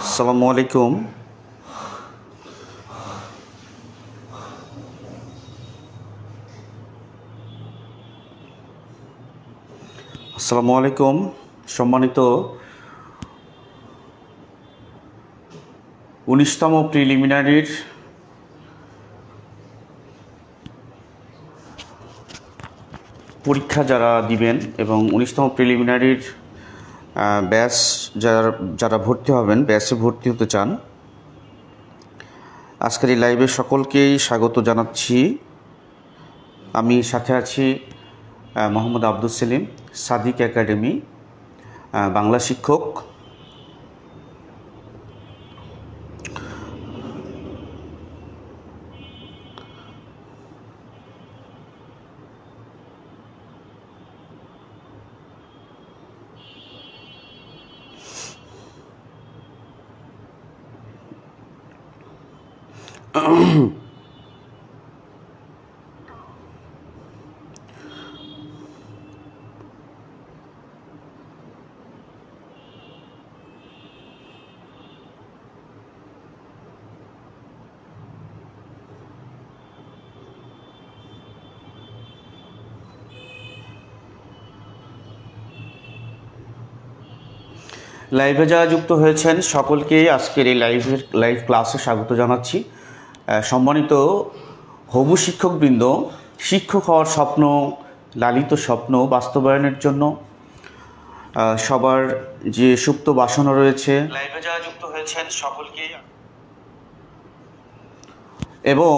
আসসালামু আলাইকুম। সম্মানিত 19তম প্রিলিমিনারির পরীক্ষা যারা দিবেন এবং 19তম প্রিলিমিনারির ব্যাচ যারা ভর্তি হবেন, ব্যাচে ভর্তি হতে চান, আজকের এই লাইভে সকলকেই স্বাগত জানাচ্ছি। আমি সাথে আছি মোহাম্মদ আব্দুল সেলিম, সাদিক একাডেমি, বাংলা শিক্ষক। লাইভে যারা যুক্ত হয়েছেন সকলকেই আজকের এই লাইভ ক্লাসে স্বাগত জানাচ্ছি। সম্মানিত হবু শিক্ষকবৃন্দ, শিক্ষক হওয়ার স্বপ্ন, লালিত স্বপ্ন বাস্তবায়নের জন্য সবার যে সুপ্ত বাসনা রয়েছে, লাইভে যারা যুক্ত হয়েছেন সকলকেই, এবং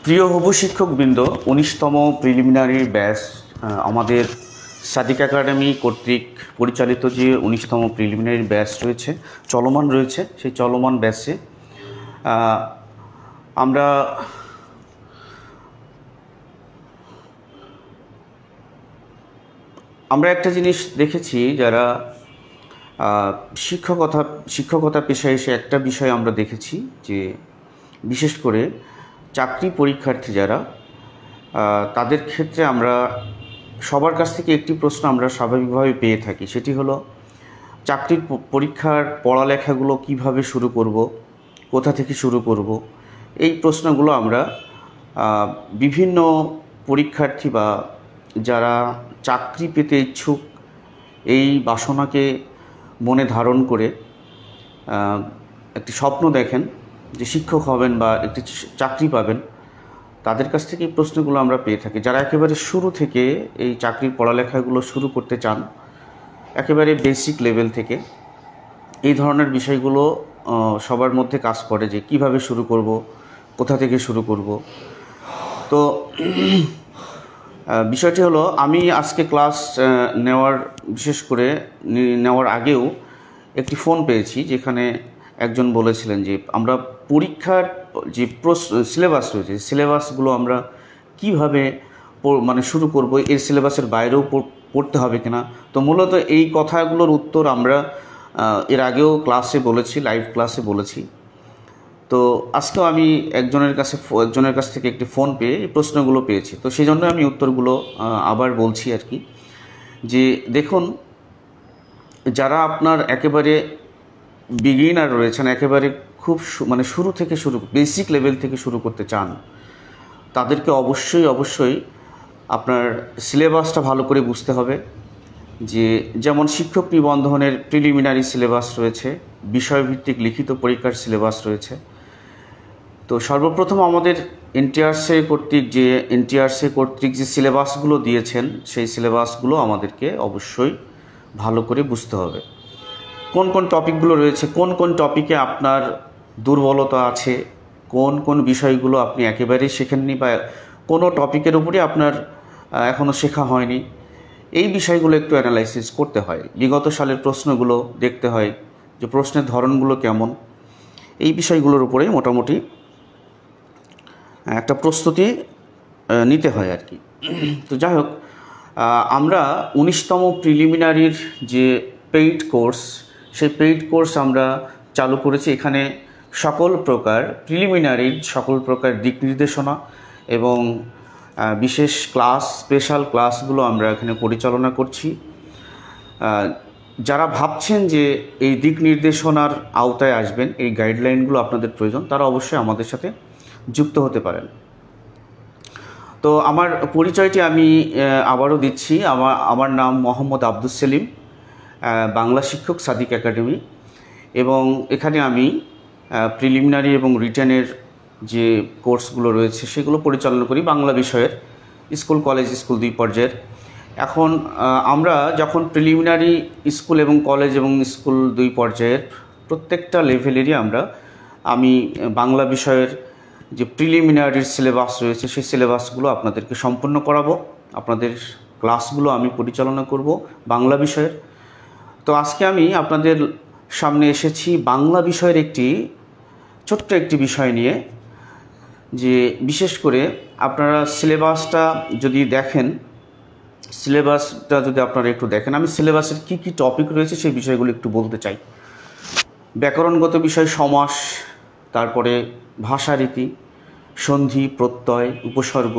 প্রিয় হবু শিক্ষকবৃন্দ, 19তম প্রিলিমিনারি ব্যাচ আমাদের সাদিক একাডেমি কর্তৃক পরিচালিত যে 19তম প্রিলিমিনারি ব্যাচ রয়েছে, চলমান রয়েছে, সেই চলমান ব্যাচে আমরা একটা জিনিস দেখেছি, যারা শিক্ষকতা পেশায় এসে একটা বিষয় আমরা দেখেছি যে বিশেষ করে চাকরি পরীক্ষার্থী যারা, তাদের ক্ষেত্রে আমরা সবার কাছ থেকে একটি প্রশ্ন আমরা স্বাভাবিকভাবে পেয়ে থাকি, সেটি হলো চাকরির পরীক্ষার পড়ালেখাগুলো কিভাবে শুরু করব, কোথা থেকে শুরু করব। এই প্রশ্নগুলো আমরা বিভিন্ন পরীক্ষার্থী বা যারা চাকরি পেতে ইচ্ছুক এই বাসনাকে মনে ধারণ করে একটি স্বপ্ন দেখেন যে শিক্ষক হবেন বা একটি চাকরি পাবেন, তাদের কাছ থেকে এই প্রশ্নগুলো আমরা পেয়ে থাকি। যারা একেবারে শুরু থেকে এই চাকরির পড়ালেখাগুলো শুরু করতে চান, একেবারে বেসিক লেভেল থেকে, এই ধরনের বিষয়গুলো সবার মধ্যে কাজ করে যে কিভাবে শুরু করব, কোথা থেকে শুরু করব। তো বিষয়টি হলো, আমি আজকে ক্লাস বিশেষ করে নেওয়ার আগেও একটি ফোন পেয়েছি, যেখানে একজন বলেছিলেন যে আমরা পরীক্ষার যে সিলেবাস রয়েছে, সিলেবাসগুলো আমরা কিভাবে শুরু করব, এর সিলেবাসের বাইরেও পড়তে হবে কিনা। তো মূলত এই কথাগুলোর উত্তর আমরা এর আগেও ক্লাসে বলেছি, লাইভ ক্লাসে বলেছি। তো আজকেও আমি একজনের কাছ থেকে একটি ফোন পেয়ে এই প্রশ্নগুলো পেয়েছি। তো সেই জন্য আমি উত্তরগুলো আবার বলছি আর কি, যে দেখুন, যারা আপনার একেবারে বিগিনার রয়েছেন, একেবারে খুব শুরু থেকে বেসিক লেভেল থেকে শুরু করতে চান, তাদেরকে অবশ্যই আপনার সিলেবাসটা ভালো করে বুঝতে হবে। যে যেমন শিক্ষক নিবন্ধনের প্রিলিমিনারি সিলেবাস রয়েছে, বিষয়ভিত্তিক লিখিত পরীক্ষার সিলেবাস রয়েছে। তো সর্বপ্রথম আমাদের এনটিআরসি কর্তৃক যে সিলেবাসগুলো দিয়েছেন সেই সিলেবাসগুলো আমাদেরকে অবশ্যই ভালো করে বুঝতে হবে। কোন কোন টপিকগুলো রয়েছে, কোন কোন টপিকে আপনার দুর্বলতা আছে, কোন কোন বিষয়গুলো আপনি একেবারেই শেখেননি বা কোনো টপিকের উপরে আপনার এখনও শেখা হয়নি, এই বিষয়গুলো একটু অ্যানালাইসিস করতে হয়। বিগত সালের প্রশ্নগুলো দেখতে হয় যে প্রশ্নের ধরনগুলো কেমন, এই বিষয়গুলোর উপরেই মোটামুটি একটা প্রস্তুতি নিতে হয় আর কি। তো যাই হোক, আমরা 19তম প্রিলিমিনারির যে পেইড কোর্স, সেই পেইড কোর্স আমরা চালু করেছি। এখানে সকল প্রকার প্রিলিমিনারির সকল প্রকার দিক নির্দেশনা এবং বিশেষ ক্লাস, স্পেশাল ক্লাসগুলো আমরা এখানে পরিচালনা করছি। যারা ভাবছেন যে এই দিক নির্দেশনার আওতায় আসবেন, এই গাইডলাইনগুলো আপনাদের প্রয়োজন, তারা অবশ্যই আমাদের সাথে যুক্ত হতে পারেন। তো আমার পরিচয়টি আমি আবারও দিচ্ছি। আমার নাম মোহাম্মদ আব্দুস সেলিম, বাংলা শিক্ষক, সাদিক একাডেমি। এবং এখানে আমি প্রিলিমিনারি এবং রিটেনের যে কোর্সগুলো রয়েছে সেগুলো পরিচালনা করি বাংলা বিষয়ের, স্কুল, কলেজ, স্কুল 2 পর্যায়ের। এখন আমরা যখন প্রিলিমিনারি স্কুল এবং কলেজ এবং স্কুল 2 পর্যায়ের প্রত্যেকটা লেভেলেরই আমি বাংলা বিষয়ের যে প্রিলিমিনারির সিলেবাস রয়েছে সেই সিলেবাসগুলো আপনাদেরকে সম্পন্ন করাবো। আপনাদের ক্লাসগুলো আমি পরিচালনা করব বাংলা বিষয়ের। তো আজকে আমি আপনাদের সামনে এসেছি বাংলা বিষয়ের ছোট্ট একটি বিষয় নিয়ে, যে বিশেষ করে আপনারা সিলেবাসটা যদি আপনারা একটু দেখেন, আমি সিলেবাসের কি কি টপিক রয়েছে সেই বিষয়গুলো একটু বলতে চাই। ব্যাকরণগত বিষয়, সমাস, তারপরে ভাষারীতি, সন্ধি, প্রত্যয়, উপসর্গ,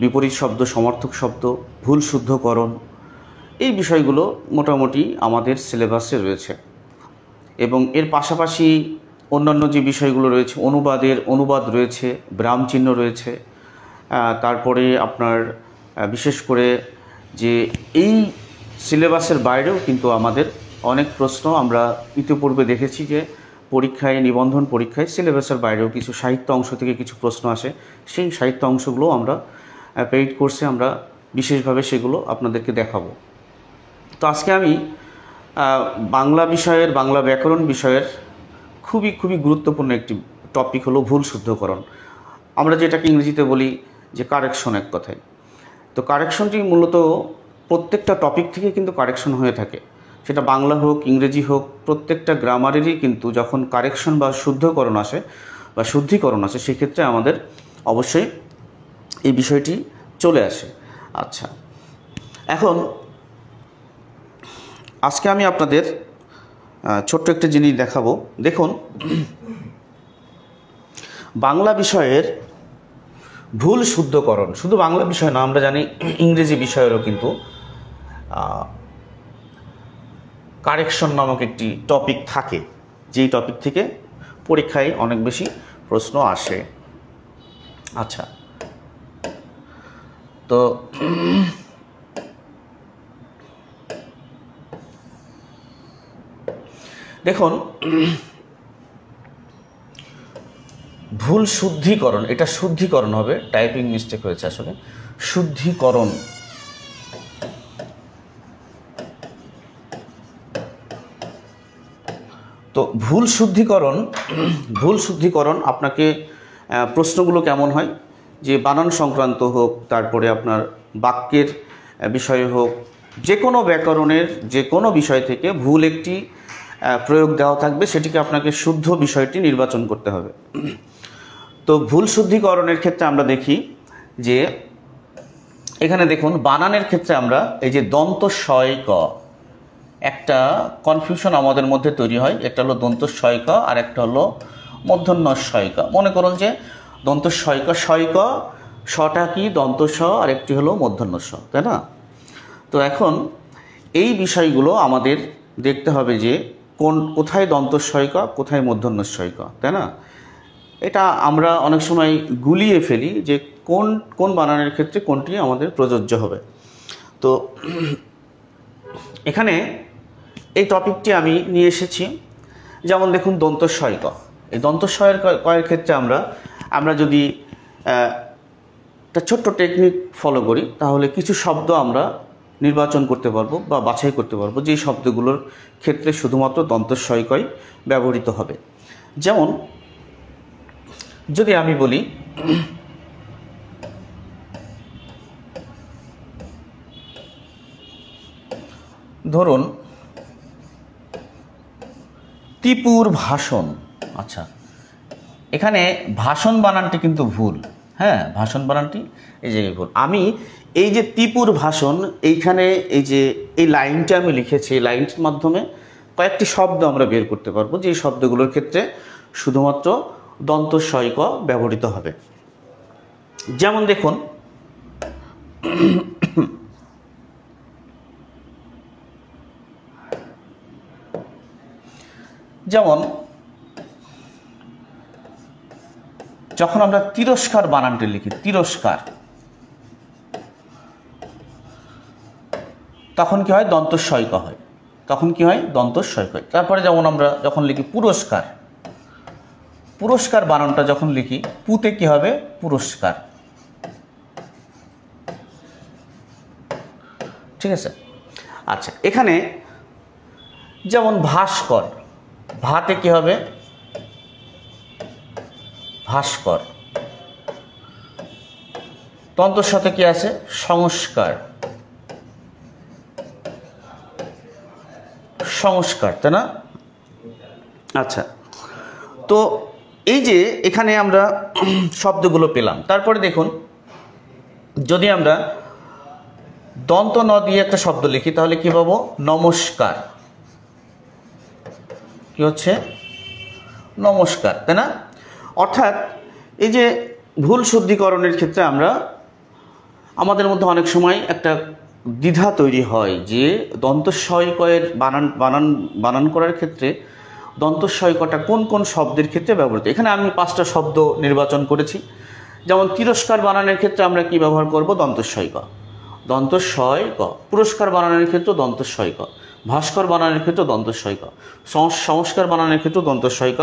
বিপরীত শব্দ, সমার্থক শব্দ, ভুল শুদ্ধকরণ, এই বিষয়গুলো মোটামুটি আমাদের সিলেবাসে রয়েছে। এবং এর পাশাপাশি অন্যান্য যে বিষয়গুলো রয়েছে, অনুবাদ রয়েছে, ব্রাহ্ম চিহ্ন রয়েছে। তারপরে আপনার বিশেষ করে যে এই সিলেবাসের বাইরেও কিন্তু আমাদের অনেক প্রশ্ন আমরা ইতিপূর্বে দেখেছি যে নিবন্ধন পরীক্ষায় সিলেবাসের বাইরেও কিছু সাহিত্য অংশ থেকে কিছু প্রশ্ন আসে। সেই সাহিত্য অংশগুলো আমরা পেইড কোর্সে আমরা বিশেষভাবে সেগুলো আপনাদেরকে দেখাবো। তো আজকে আমি বাংলা ব্যাকরণ বিষয়ের খুবই গুরুত্বপূর্ণ একটি টপিক হলো ভুল শুদ্ধকরণ। আমরা যেটাকে ইংরেজিতে বলি যে কারেকশন, এক কথায়। তো কারেকশনটি মূলত প্রত্যেকটা টপিক থেকে কিন্তু কারেকশন হয়ে থাকে, সেটা বাংলা হোক, ইংরেজি হোক, প্রত্যেকটা গ্রামারেরই কিন্তু যখন কারেকশন বা শুদ্ধকরণ আসে বা শুদ্ধিকরণ আসে, সেক্ষেত্রে আমাদের অবশ্যই এই বিষয়টি চলে আসে। আচ্ছা, এখন আজকে আমি আপনাদের ছোট্ট একটা জিনিস দেখাবো। দেখুন, বাংলা বিষয়ের ভুল শুদ্ধকরণ, শুধু বাংলা বিষয় না, আমরা জানি ইংরেজি বিষয়েরও কিন্তু কারেকশন নামক একটি টপিক থাকে, যেই টপিক থেকে পরীক্ষায় অনেক বেশি প্রশ্ন আসে। আচ্ছা, তো দেখুন, ভুল শুদ্ধিকরণ, এটা শুদ্ধিকরণ হবে, টাইপিং মিস্টেক হয়েছে, আসলে শুদ্ধিকরণ। তো ভুল শুদ্ধিকরণ আপনাকে প্রশ্নগুলো কেমন হয়, যে বানান সংক্রান্ত হোক, তারপরে আপনার বাক্যের বিষয়ে হোক, যে কোনো ব্যাকরণের যে কোনো বিষয় থেকে ভুল একটি প্রয়োগ দেওয়া থাকবে, সেটিকে আপনাকে শুদ্ধ বিষয়টি নির্বাচন করতে হবে। তো ভুল শুদ্ধিকরণের ক্ষেত্রে আমরা দেখি যে এখানে দেখুন, বানানের ক্ষেত্রে আমরা এই যে দন্ত শয় ক, একটা কনফিউশন আমাদের মধ্যে তৈরি হয়। একটা হলো দন্ত শয় ক, আর একটা হলো মূর্ধন্য শয় ক। মনে করুন যে দন্ত শয় ক, শটা কি, দন্ত স, আর একটি হলো মূর্ধন্য স, তাই না? তো এখন এই বিষয়গুলো আমাদের দেখতে হবে যে কোথায় দন্ত শয় ক, কোথায় মূর্ধন্য শয় ক, তাই না? এটা আমরা অনেক সময় গুলিয়ে ফেলি যে কোন বানানের ক্ষেত্রে কোনটি আমাদের প্রযোজ্য হবে। তো এখানে এই টপিকটি আমি নিয়ে এসেছি। যেমন দেখুন, দন্তস্বয় ক, এই দন্তস্বয়ের কয়ের ক্ষেত্রে আমরা যদি একটা ছোট্ট টেকনিক ফলো করি, তাহলে কিছু শব্দ আমরা নির্বাচন করতে পারবো বা বাছাই করতে পারবো যে শব্দগুলোর ক্ষেত্রে শুধুমাত্র দন্তস্বয়কই ব্যবহৃত হবে। যেমন যদি আমি বলি ধরুন ত্রিপুর ভাষণ। আচ্ছা, এখানে ভাষণ বানানটি কিন্তু ভুল। হ্যাঁ, ভাষণ বানানটি এই জায়গায় ভুল। আমি এই যে ত্রিপুর ভাষণ, এইখানে এই যে এই লাইনটা আমি লিখেছি, এই লাইনটির মাধ্যমে কয়েকটি শব্দ আমরা বের করতে পারবো যে শব্দগুলোর ক্ষেত্রে শুধুমাত্র দন্তস্বয়ক ব্যবহৃত হবে। যেমন দেখুন, যেমন যখন আমরা তিরস্কার বানানটি লিখি, তিরস্কার, তখন কি হয়? দন্তস্বয়ক হয়। তখন কি হয়? দন্তস্বয়ক হয়। তারপরে যেমন আমরা যখন লিখি পুরস্কার, পুরস্কার বানানটা যখন লিখি, পুতে কি হবে? পুরস্কার। ঠিক আছে? আচ্ছা, এখানে যেমন ভাস্কর, ভাতে কি হবে? ভাস্কর। তন্ত্রের সাথে কি আছে? সংস্কার, সংস্কার, তাই না? আচ্ছা, তো এই যে এখানে আমরা শব্দগুলো পেলাম। তারপরে দেখুন, যদি আমরা দন্ত ন দিয়ে একটা শব্দ লিখি তাহলে কি পাবো? নমস্কার। কি হচ্ছে? নমস্কার, তাই না? অর্থাৎ এই যে ভুল শুদ্ধিকরণের ক্ষেত্রে আমাদের মধ্যে অনেক সময় একটা দ্বিধা তৈরি হয় যে দন্তস্বয়কয়ের বানান করার ক্ষেত্রে দন্তস্বয়কটা কোন কোন শব্দের ক্ষেত্রে ব্যবহৃত। এখানে আমি 5টা শব্দ নির্বাচন করেছি। যেমন তিরস্কার বানানের ক্ষেত্রে আমরা কি ব্যবহার করব? দন্তস্বয়ক, দন্তস্বয়ক। পুরস্কার বানানের ক্ষেত্রে দন্তস্বয়ক, ভাস্কর বানানের ক্ষেত্রে দন্তস্বয়ক, সংস্কার বানানের ক্ষেত্রে দন্তস্বয়ক,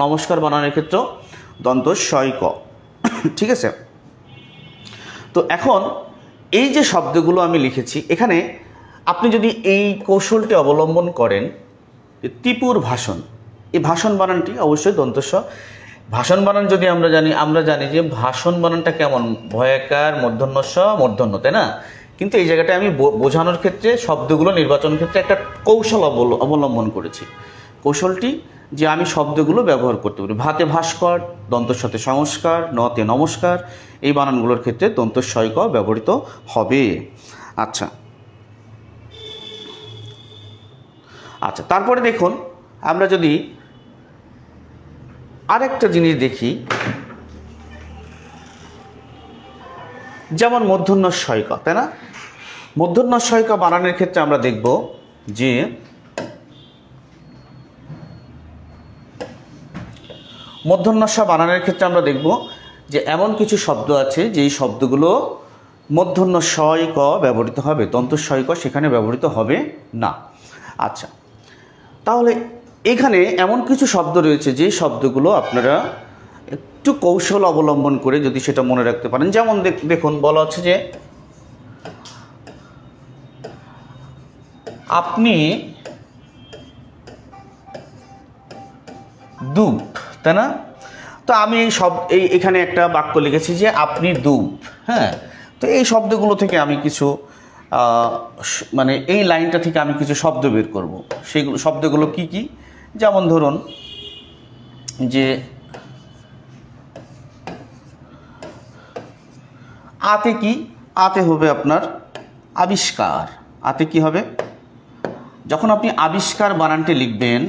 নমস্কার বানানের ক্ষেত্রে দন্তস্বয়ক। ঠিক আছে? তো এখন এই যে শব্দগুলো আমি লিখেছি, এখানে আপনি যদি এই কৌশলটি অবলম্বন করেন, ত্রিপুর ভাষণ, এই ভাষণ বানানটি অবশ্যই দন্তস্ব। ভাষণ বানান যদি আমরা জানি যে ভাষণ বানানটা কেমন? ভয়াকার, মূর্ধন্যস্ব, মূর্ধন্য, তাই না? কিন্তু এই জায়গাটায় আমি বোঝানোর ক্ষেত্রে, শব্দগুলো নির্বাচনের ক্ষেত্রে একটা কৌশল অবলম্বন করেছি। কৌশলটি যে আমি শব্দগুলো ব্যবহার করতে পারি। ভাতে ভাস্কর, দন্তর সাথে সংস্কার, নতে নমস্কার, এই বানানগুলোর ক্ষেত্রে দন্তস্বয়ক ব্যবহৃত হবে। আচ্ছা আচ্ছা, তারপরে দেখুন, আমরা যদি আরেকটা জিনিস দেখি, যেমন মূর্ধন্যস্বয়ক, তাই না? মূর্ধন্যস্বয়ক বানানের ক্ষেত্রে আমরা দেখব যে মূর্ধন্যস্ব বানানের ক্ষেত্রে আমরা দেখব যে এমন কিছু শব্দ আছে যেই শব্দগুলো মূর্ধন্যস্বয়ক ব্যবহৃত হবে, দন্তস্বয়ক সেখানে ব্যবহৃত হবে না। আচ্ছা, তাহলে এখানে এমন কিছু শব্দ রয়েছে যে শব্দগুলো আপনারা একটু কৌশল অবলম্বন করে যদি সেটা মনে রাখতে পারেন। যেমন দেখুন, বলা হচ্ছে যে আপনি দুব, তাই না? তো আমি এখানে একটা বাক্য লিখেছি যে আপনি দুব। হ্যাঁ, তো এই শব্দগুলো থেকে আমি কিছু মানে এই লাইনটা থেকে আমি কিছু শব্দ বের করব। সেইগুলো শব্দগুলো কি কি? যেমন ধরুন যে আতে কি? আতে হবে আপনার আবিষ্কার। আতে কি হবে? যখন আপনি আবিষ্কার বানানটি লিখবেন,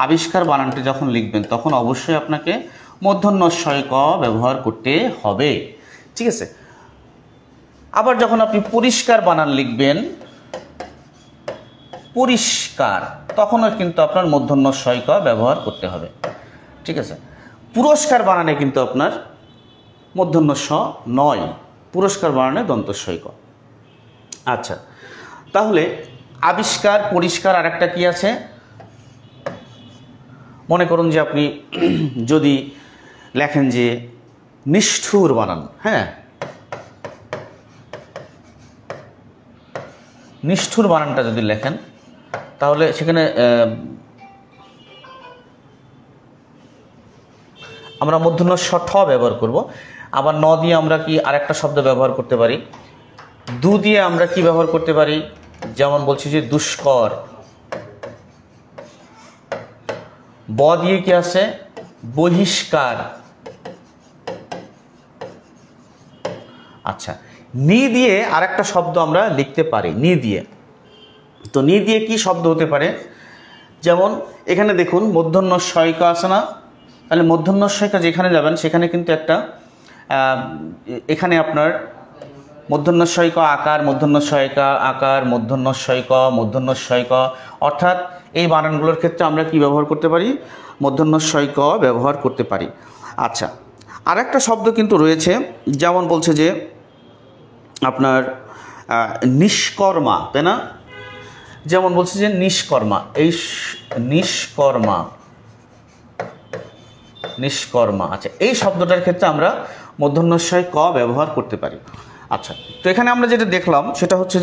আবিষ্কার বানানটি যখন লিখবেন তখন অবশ্যই আপনাকে মূর্ধন্যস্বয়ক ব্যবহার করতে হবে। ঠিক আছে? আবার যখন আপনি পরিষ্কার বানান লিখবেন, পরিষ্কার, তখনও কিন্তু আপনার মূর্ধন্যস্বয়ক ব্যবহার করতে হবে। ঠিক আছে? পুরস্কার বানানে কিন্তু আপনার মূর্ধন্যস্ব নয়, পুরস্কার বানানে দন্তস্বয়ক। আচ্ছা, তাহলে আবিষ্কার, পরিষ্কার, আর একটা কি আছে? মনে করুন যে আপনি যদি লেখেন যে নিষ্ঠুর বানান। হ্যাঁ, নিষ্ঠুর বানানটা যদি লেখেন তাহলে সেখানে আমরা মূর্ধন্য ষ ঠ ব্যবহার করব। আবার ন দিয়ে আমরা কি আরেকটা শব্দ ব্যবহার করতে পারি, দু দিয়ে আমরা কি ব্যবহার করতে পারি, যেমন বলছি যে দুষ্কর। ব দিয়ে কি আছে, বহিষ্কার। আচ্ছা, নি দিয়ে আরেকটা শব্দ আমরা লিখতে পারি, নি দিয়ে। তো নি দিয়ে কি শব্দ হতে পারে, যেমন এখানে দেখুন মূর্ধন্য ষয়কা আছে না, তাহলে মূর্ধন্য ষয়কা যেখানে যাবেন সেখানে কিন্তু একটা এখানে আপনার মূর্ধন্য ষয়ক আকার, মূর্ধন্য ষয়কা আকার, মূর্ধন্য ষয়ক, মূর্ধন্য ষয়ক, অর্থাৎ এই বানানগুলোর ক্ষেত্রে আমরা কি ব্যবহার করতে পারি, মূর্ধন্য ষয়ক ব্যবহার করতে পারি। আচ্ছা, আরেকটা শব্দ কিন্তু রয়েছে, যেমন বলছে যে আপনার নিষ্কর্মা, তাই না, যেমন বলছে যে নিষ্কর্মা, এই নিষ্কর্মা, নিষ্কর্মা। আচ্ছা, এই শব্দটার ক্ষেত্রে আমরা মূর্ধন্য ষ ক ব্যবহার করতে পারি। আচ্ছা, তো এখানে আমরা যেটা দেখলাম সেটা হচ্ছে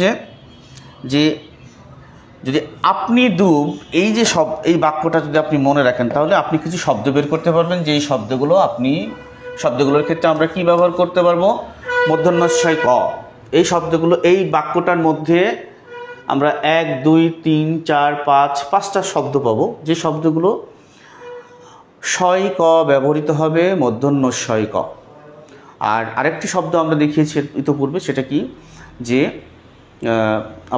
যে যদি আপনি দুব, এই যে এই বাক্যটা যদি আপনি মনে রাখেন তাহলে আপনি কিছু শব্দ বের করতে পারবেন, যে এই শব্দগুলোর ক্ষেত্রে আমরা কি ব্যবহার করতে পারবো, মূর্ধন্য ষ ক। এই শব্দগুলো, এই বাক্যটার মধ্যে আমরা 1 2 3 4 5 5টা শব্দ পাবো, যে শব্দগুলো ষয় ক ব্যবহৃত হবে, মূর্ধন্য ষয় ক। আর আরেকটি শব্দ আমরা দেখিয়েছি ইতোপূর্বে, সেটা কি, যে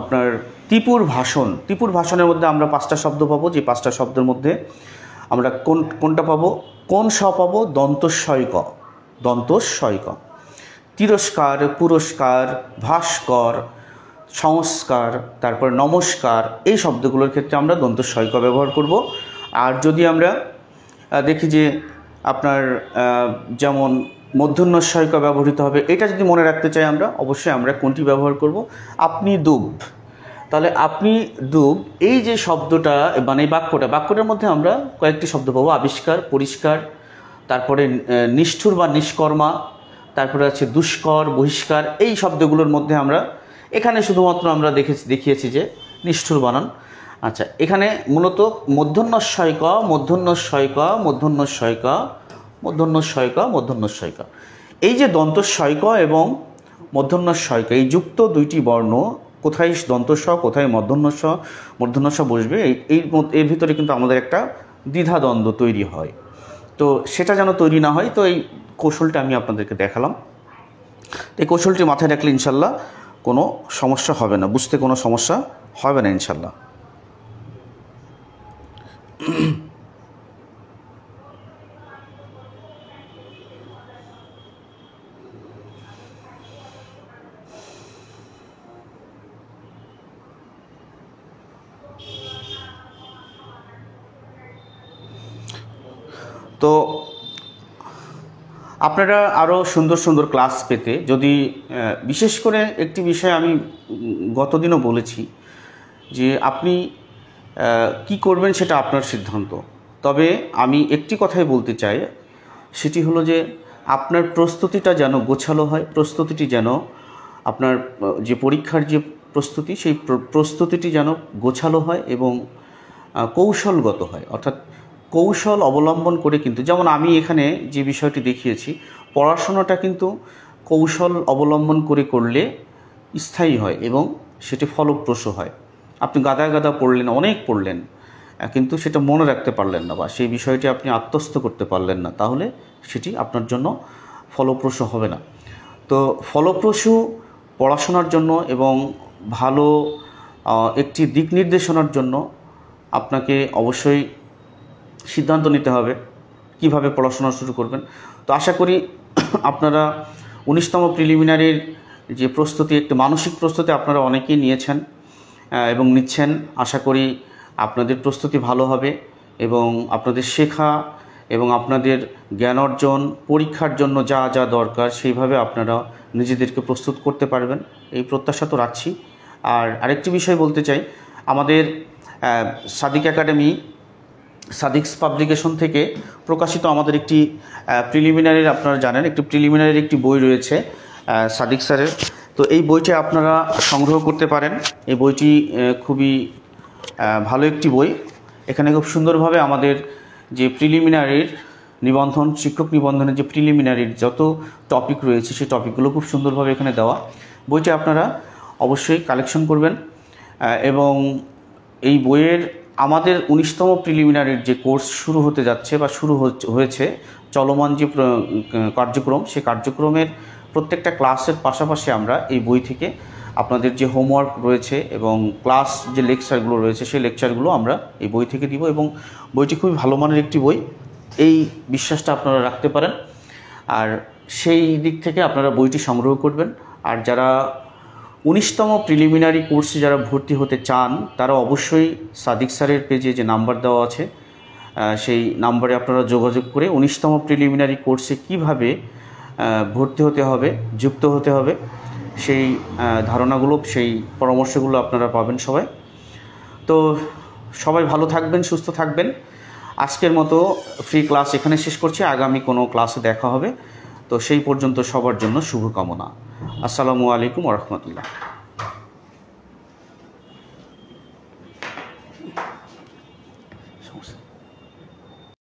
আপনার ত্রিপুর ভাষণ। ত্রিপুর ভাষণের মধ্যে আমরা 5টা শব্দ পাবো, যে 5টা শব্দের মধ্যে আমরা কোনটা পাবো, কোন স পাবো, দন্তস্বয় ক, দন্তস্বয় ক। তিরস্কার, পুরস্কার, ভাস্কর, সংস্কার, তারপর নমস্কার, এই শব্দগুলোর ক্ষেত্রে আমরা দন্তস্বয় ক ব্যবহার করব। আর যদি আমরা দেখি যে আপনার যেমন মূর্ধন্য ষ ক ব্যবহৃত হবে, এটা যদি মনে রাখতে চাই আমরা, অবশ্যই আমরা কোনটি ব্যবহার করব, আপনি দুব। তাহলে আপনি দুব, এই যে শব্দটা মানে এই বাক্যটার মধ্যে আমরা কয়েকটি শব্দ পাবো, আবিষ্কার, পরিষ্কার, তারপরে নিষ্ঠুর বা নিষ্কর্মা, তারপরে আছে দুষ্কর, বহিষ্কার। এই শব্দগুলোর মধ্যে আমরা এখানে শুধুমাত্র আমরা দেখিয়েছি যে নিষ্ঠুর বানান। আচ্ছা, এখানে মূলত মূর্ধন্য ষয় ক, মূর্ধন্য ষয় ক, মূর্ধন্য ষয় ক, মূর্ধন্য ষয় ক, মূর্ধন্য ষয় ক, এই যে দন্তস্বয় ক এবং মূর্ধন্য ষয় ক, এই যুক্ত দুইটি বর্ণ কোথায় দন্তস্ব, কোথায় মূর্ধন্য ষ বসবে, এর ভিতরে কিন্তু আমাদের একটা দ্বিধাদ্বন্দ্ব তৈরি হয়। তো সেটা যেন তৈরি না হয়, তো এই কৌশলটা আমি আপনাদেরকে দেখালাম। এই কৌশলটি মাথায় রাখলে ইনশাল্লাহ কোনো সমস্যা হবে না, বুঝতে কোনো সমস্যা হবে না ইনশাল্লাহ। তো আপনারা আরও সুন্দর সুন্দর ক্লাস পেতে, যদি বিশেষ করে একটি বিষয় আমি গতদিনও বলেছি যে আপনি কি করবেন সেটা আপনার সিদ্ধান্ত, তবে আমি একটি কথাই বলতে চাই, সেটি হলো যে আপনার প্রস্তুতিটা যেন গোছালো হয়, প্রস্তুতিটি যেন আপনার যে পরীক্ষার যে প্রস্তুতি, সেই প্রস্তুতিটি যেন গোছালো হয় এবং কৌশলগত হয়, অর্থাৎ কৌশল অবলম্বন করে। কিন্তু যেমন আমি এখানে যে বিষয়টি দেখিয়েছি, পড়াশোনাটা কিন্তু কৌশল অবলম্বন করে করলে স্থায়ী হয় এবং সেটি ফলপ্রসূ হয়। আপনি গাদা পড়লেন, অনেক পড়লেন, কিন্তু সেটা মনে রাখতে পারলেন না বা সেই বিষয়টি আপনি আত্মস্থ করতে পারলেন না, তাহলে সেটি আপনার জন্য ফলপ্রসূ হবে না। তো ফলপ্রসূ পড়াশোনার জন্য এবং ভালো একটি দিক নির্দেশনার জন্য আপনাকে অবশ্যই সিদ্ধান্ত নিতে হবে কিভাবে পড়াশোনা শুরু করবেন। তো আশা করি আপনারা 19তম প্রিলিমিনারির যে প্রস্তুতি, একটি মানসিক প্রস্তুতি আপনারা অনেকেই নিয়েছেন এবং নিচ্ছেন। আশা করি আপনাদের প্রস্তুতি ভালো হবে এবং আপনাদের শেখা এবং আপনাদের জ্ঞান অর্জন, পরীক্ষার জন্য যা যা দরকার সেইভাবে আপনারা নিজেদেরকে প্রস্তুত করতে পারবেন, এই প্রত্যাশা তো রাখছি। আর আরেকটি বিষয় বলতে চাই, আমাদের সাদিক একাডেমি সাদিকস পাবলিকেশন থেকে প্রকাশিত আমাদের একটি প্রিলিমিনারির, আপনারা জানেন, একটি প্রিলিমিনারির একটি বই রয়েছে সাদিক স্যারের। তো এই বইটি আপনারা সংগ্রহ করতে পারেন। এই বইটি খুবই ভালো একটি বই। এখানে খুব সুন্দরভাবে আমাদের যে প্রিলিমিনারির নিবন্ধন, শিক্ষক নিবন্ধনের যে প্রিলিমিনারির যত টপিক রয়েছে সেই টপিকগুলো খুব সুন্দরভাবে এখানে দেওয়া। বইটি আপনারা অবশ্যই কালেকশন করবেন। এবং এই বইয়ের আমাদের 19তম প্রিলিমিনারির যে কোর্স শুরু হতে যাচ্ছে বা শুরু হয়েছে, চলমান যে কার্যক্রম, সেই কার্যক্রমের প্রত্যেকটা ক্লাসের পাশাপাশি আমরা এই বই থেকে আপনাদের যে হোমওয়ার্ক রয়েছে এবং ক্লাস যে লেকচারগুলো রয়েছে সেই লেকচারগুলো আমরা এই বই থেকে দিব। এবং বইটি খুবই ভালো মানের একটি বই, এই বিশ্বাসটা আপনারা রাখতে পারেন। আর সেই দিক থেকে আপনারা বইটি সংগ্রহ করবেন। আর যারা 19তম প্রিলিমিনারি কোর্সে যারা ভর্তি হতে চান তারা অবশ্যই সাদিক স্যারের পেজে যে নাম্বার দেওয়া আছে সেই নাম্বারে আপনারা যোগাযোগ করে 19তম প্রিলিমিনারি কোর্সে কিভাবে ভর্তি হতে হবে, যুক্ত হতে হবে, সেই ধারণাগুলো, সেই পরামর্শগুলো আপনারা পাবেন সবাই। তো সবাই ভালো থাকবেন, সুস্থ থাকবেন। আজকের মতো ফ্রি ক্লাস এখানে শেষ করছি। আগামী কোনো ক্লাসে দেখা হবে। তো সেই পর্যন্ত সবার জন্য শুভকামনা। আসসালামু আলাইকুম ওয়া রাহমাতুল্লাহ।